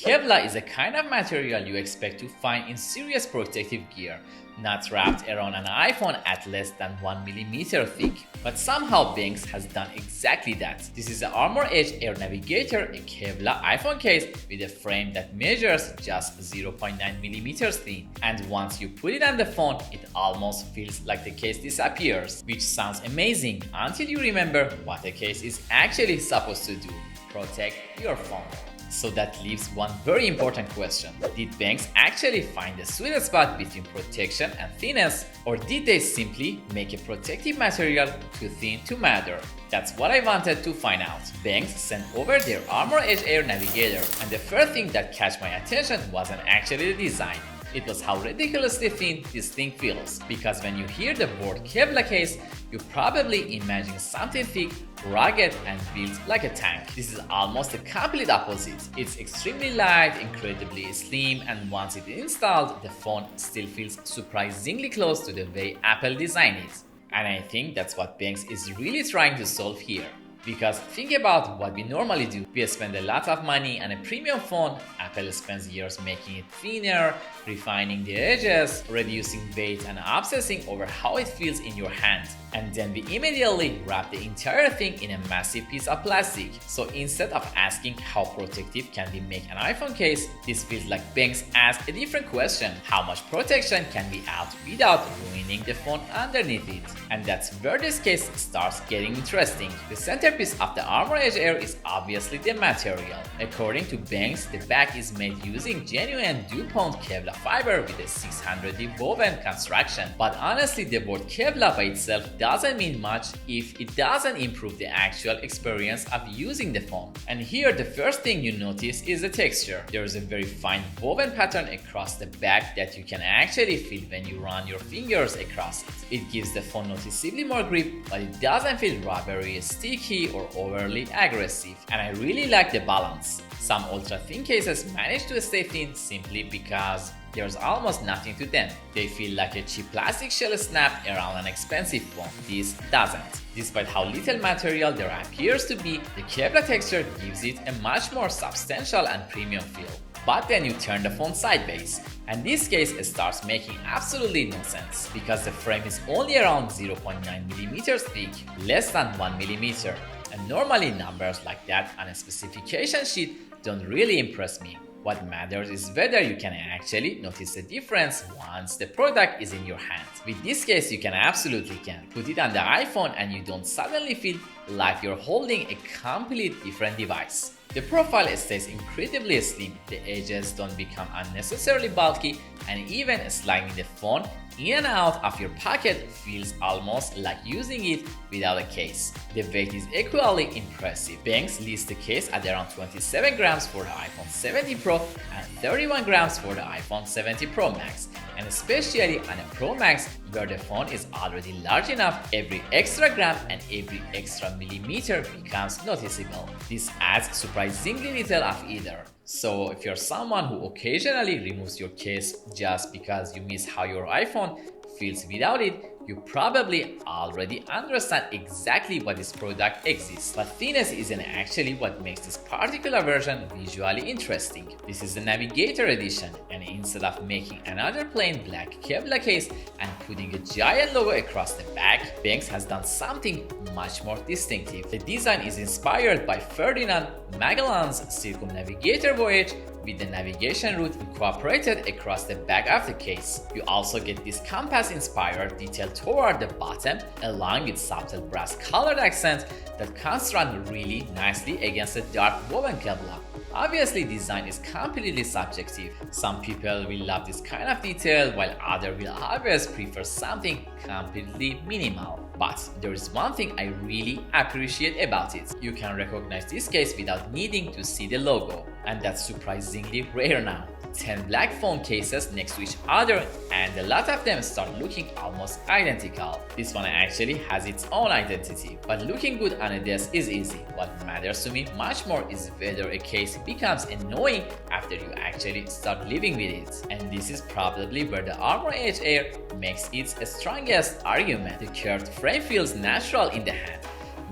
Kevlar is a kind of material you expect to find in serious protective gear, not wrapped around an iPhone at less than 1 mm thick. But somehow Benks has done exactly that. This is the ArmorEdge Air Navigator, a Kevlar iPhone case with a frame that measures just 0.9 mm thin. And once you put it on the phone, it almost feels like the case disappears, which sounds amazing until you remember what the case is actually supposed to do: protect your phone. So that leaves one very important question. Did Benks actually find the sweet spot between protection and thinness, or did they simply make a protective material too thin to matter? That's what I wanted to find out. Benks sent over their ArmorEdge Air Navigator, and the first thing that caught my attention wasn't actually the design. It was how ridiculously thin this thing feels, because when you hear the word Kevlar case, you probably imagine something thick, rugged, and built like a tank. This is almost the complete opposite. It's extremely light, incredibly slim, and once it's installed, the phone still feels surprisingly close to the way Apple designed it. And I think that's what Benks is really trying to solve here. Because think about what we normally do. We spend a lot of money on a premium phone. Apple spends years making it thinner, refining the edges, reducing weight, and obsessing over how it feels in your hand. And then we immediately wrap the entire thing in a massive piece of plastic. So instead of asking how protective can we make an iPhone case, this feels like Benks asked a different question: how much protection can we add without ruining the phone underneath it? And that's where this case starts getting interesting. The centerpiece of the ArmorEdge Air is obviously the material. According to Benks, the back is made using genuine DuPont Kevlar fiber with a 600D woven construction. But honestly, the word Kevlar by itself doesn't mean much if it doesn't improve the actual experience of using the phone. And here the first thing you notice is the texture. There is a very fine woven pattern across the back that you can actually feel when you run your fingers across it. It gives the phone noticeably more grip, but it doesn't feel rubbery, sticky, or overly aggressive. And I really like the balance. Some ultra thin cases manage to stay thin simply because there's almost nothing to them. They feel like a cheap plastic shell snap around an expensive phone. This doesn't. Despite how little material there appears to be, the Kevlar texture gives it a much more substantial and premium feel. But then you turn the phone sideways, and this case starts making absolutely no sense, because the frame is only around 0.9 mm thick, less than 1 mm. And normally numbers like that on a specification sheet don't really impress me. What matters is whether you can actually notice the difference once the product is in your hand. With this case, you can absolutely can. Put it on the iPhone and you don't suddenly feel like you're holding a complete different device. The profile stays incredibly slim, the edges don't become unnecessarily bulky, and even sliding the phone in and out of your pocket feels almost like using it without a case. The weight is equally impressive. Benks lists the case at around 27 grams for the iPhone 70 Pro and 31 grams for the iPhone 70 Pro Max. And especially on a Pro Max, where the phone is already large enough, every extra gram and every extra millimeter becomes noticeable. This adds surprisingly little of either. So if you're someone who occasionally removes your case just because you miss how your iPhone feels without it, you probably already understand exactly why this product exists. But thinness isn't actually what makes this particular version visually interesting. This is the Navigator edition, and instead of making another plain black Kevlar case and putting a giant logo across the back, Benks has done something much more distinctive. The design is inspired by Ferdinand Magellan's circumnavigator voyage, with the navigation route incorporated across the back of the case. You also get this compass-inspired detail toward the bottom, along with subtle brass-colored accents that contrast really nicely against the dark woven Kevlar. Obviously, design is completely subjective. Some people will love this kind of detail, while others will always prefer something completely minimal. But there is one thing I really appreciate about it. You can recognize this case without needing to see the logo, and that's surprisingly rare now. 10 black phone cases next to each other, and a lot of them start looking almost identical. This one actually has its own identity, but looking good on a desk is easy. What matters to me much more is whether a case becomes annoying after you actually start living with it. And this is probably where the ArmorEdge Air makes its strongest argument. The curved frame feels natural in the hand,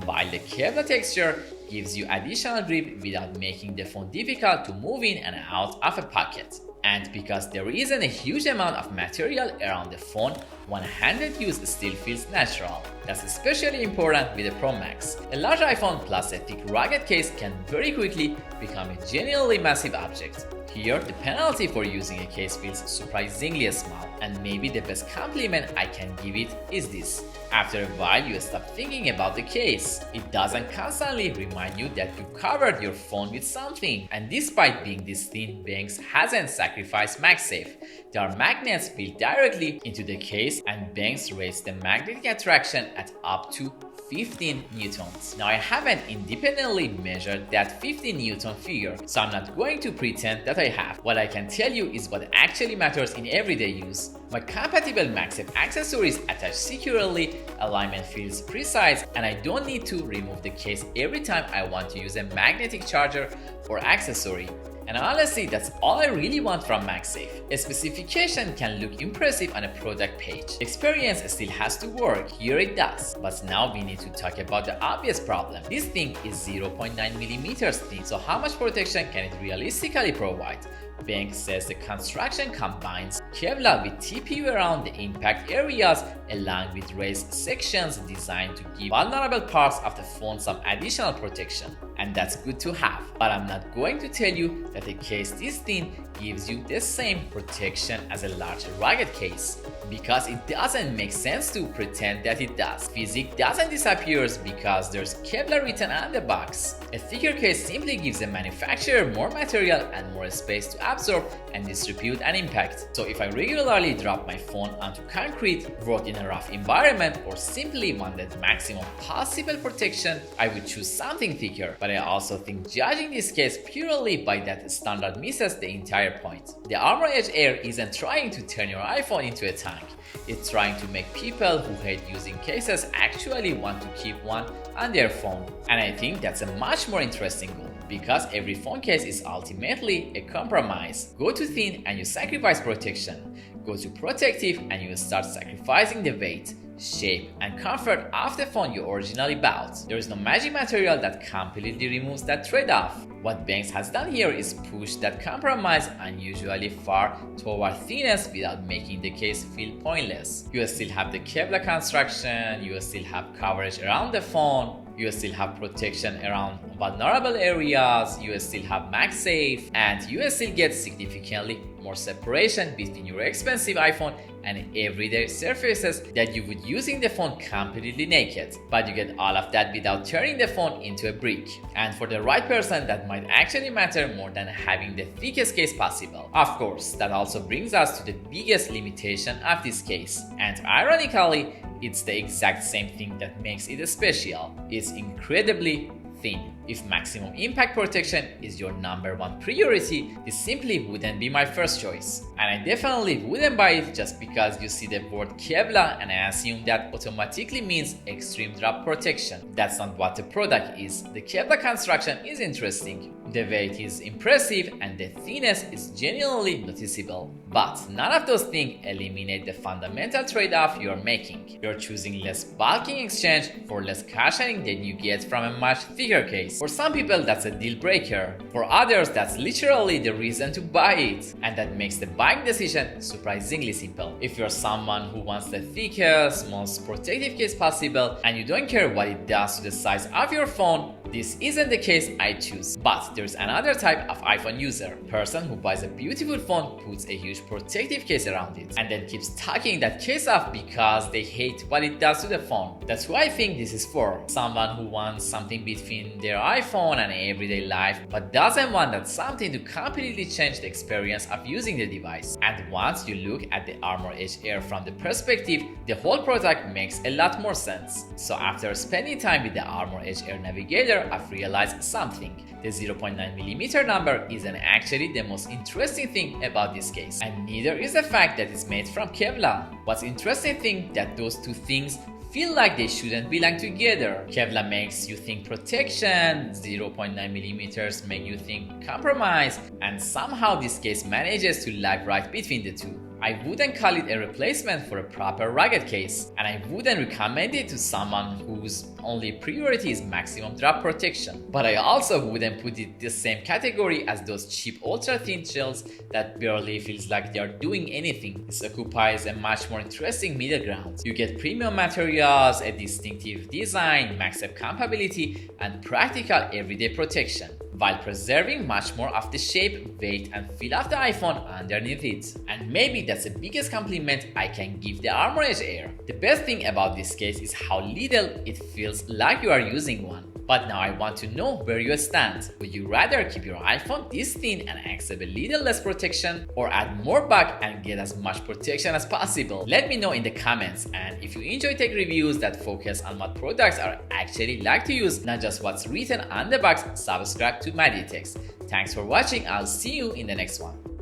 while the Kevlar texture gives you additional grip without making the phone difficult to move in and out of a pocket. And because there isn't a huge amount of material around the phone, one-handed use still feels natural. That's especially important with the Pro Max. A large iPhone plus a thick rugged case can very quickly become a genuinely massive object. Here, the penalty for using a case feels surprisingly small, and maybe the best compliment I can give it is this. After a while, you stop thinking about the case. It doesn't constantly remind you that you covered your phone with something. And despite being this thin, Benks hasn't sacrificed MagSafe. There are magnets built directly into the case, and Benks raised the magnetic attraction at up to 15 newtons. Now I haven't independently measured that 15 newton figure, so I'm not going to pretend that I have. What I can tell you is what actually matters in everyday use. My compatible MagSafe accessories attach securely, alignment feels precise, and I don't need to remove the case every time I want to use a magnetic charger or accessory. And honestly, that's all I really want from MagSafe. A specification can look impressive on a product page. Experience still has to work, here it does. But now we need to talk about the obvious problem. This thing is 0.9mm thin, so how much protection can it realistically provide? Benks says the construction combines Kevlar with TPU around the impact areas along with raised sections designed to give vulnerable parts of the phone some additional protection. And that's good to have. But I'm not going to tell you that a case this thin gives you the same protection as a large rugged case, because it doesn't make sense to pretend that it does. Physics doesn't disappear because there's Kevlar written on the box. A thicker case simply gives the manufacturer more material and more space to absorb and distribute an impact. So if I regularly drop my phone onto concrete, work in a rough environment, or simply wanted maximum possible protection, I would choose something thicker. But I also think judging this case purely by that standard misses the entire point. The ArmorEdge Air isn't trying to turn your iPhone into a tank. It's trying to make people who hate using cases actually want to keep one on their phone. And I think that's a much more interesting goal, because every phone case is ultimately a compromise. Go too thin and you sacrifice protection. Go too protective and you start sacrificing the weight, shape, and comfort of the phone you originally bought. There is no magic material that completely removes that trade-off. What Benks has done here is push that compromise unusually far toward thinness without making the case feel pointless. You still have the Kevlar construction, you still have coverage around the phone, you still have protection around vulnerable areas, you still have MagSafe, and you still get significantly more separation between your expensive iPhone and everyday surfaces that you would using the phone completely naked. But you get all of that without turning the phone into a brick. And for the right person, that might actually matter more than having the thickest case possible. Of course, that also brings us to the biggest limitation of this case. And ironically, it's the exact same thing that makes it special. It's incredibly thin. If maximum impact protection is your #1 priority, this simply wouldn't be my first choice. And I definitely wouldn't buy it just because you see the word Kevlar and I assume that automatically means extreme drop protection. That's not what the product is. The Kevlar construction is interesting, the weight is impressive, and the thinness is genuinely noticeable. But none of those things eliminate the fundamental trade-off you're making. You're choosing less bulky in exchange for less cushioning than you get from a much thicker case. For some people, that's a deal breaker. For others, that's literally the reason to buy it. And that makes the buying decision surprisingly simple. If you're someone who wants the thickest, most protective case possible, and you don't care what it does to the size of your phone, this isn't the case I choose. But there's another type of iPhone user, person who buys a beautiful phone, puts a huge protective case around it, and then keeps tucking that case off because they hate what it does to the phone. That's who I think this is for. Someone who wants something between their iPhone and everyday life, but doesn't want that something to completely change the experience of using the device. And once you look at the ArmorEdge Air from the perspective, the whole product makes a lot more sense. So after spending time with the ArmorEdge Air Navigator, I've realized something. The 0.9mm number isn't actually the most interesting thing about this case, and neither is the fact that it's made from Kevlar. What's interesting thing that those two things feel like they shouldn't belong together. Kevlar makes you think protection, 0.9mm make you think compromise, and somehow this case manages to lag right between the two. I wouldn't call it a replacement for a proper rugged case, and I wouldn't recommend it to someone whose only priority is maximum drop protection. But I also wouldn't put it in the same category as those cheap ultra-thin shells that barely feels like they are doing anything. This occupies a much more interesting middle ground. You get premium materials, a distinctive design, MagSafe compatibility, and practical everyday protection, while preserving much more of the shape, weight, and feel of the iPhone underneath it. And maybe that's the biggest compliment I can give the ArmorEdge Air. The best thing about this case is how little it feels like you are using one. But now I want to know where you stand. Would you rather keep your iPhone this thin and accept a little less protection, or add more back and get as much protection as possible? Let me know in the comments, and if you enjoy tech reviews that focus on what products are actually like to use, not just what's written on the box, subscribe to MagDetects. Thanks for watching, I'll see you in the next one.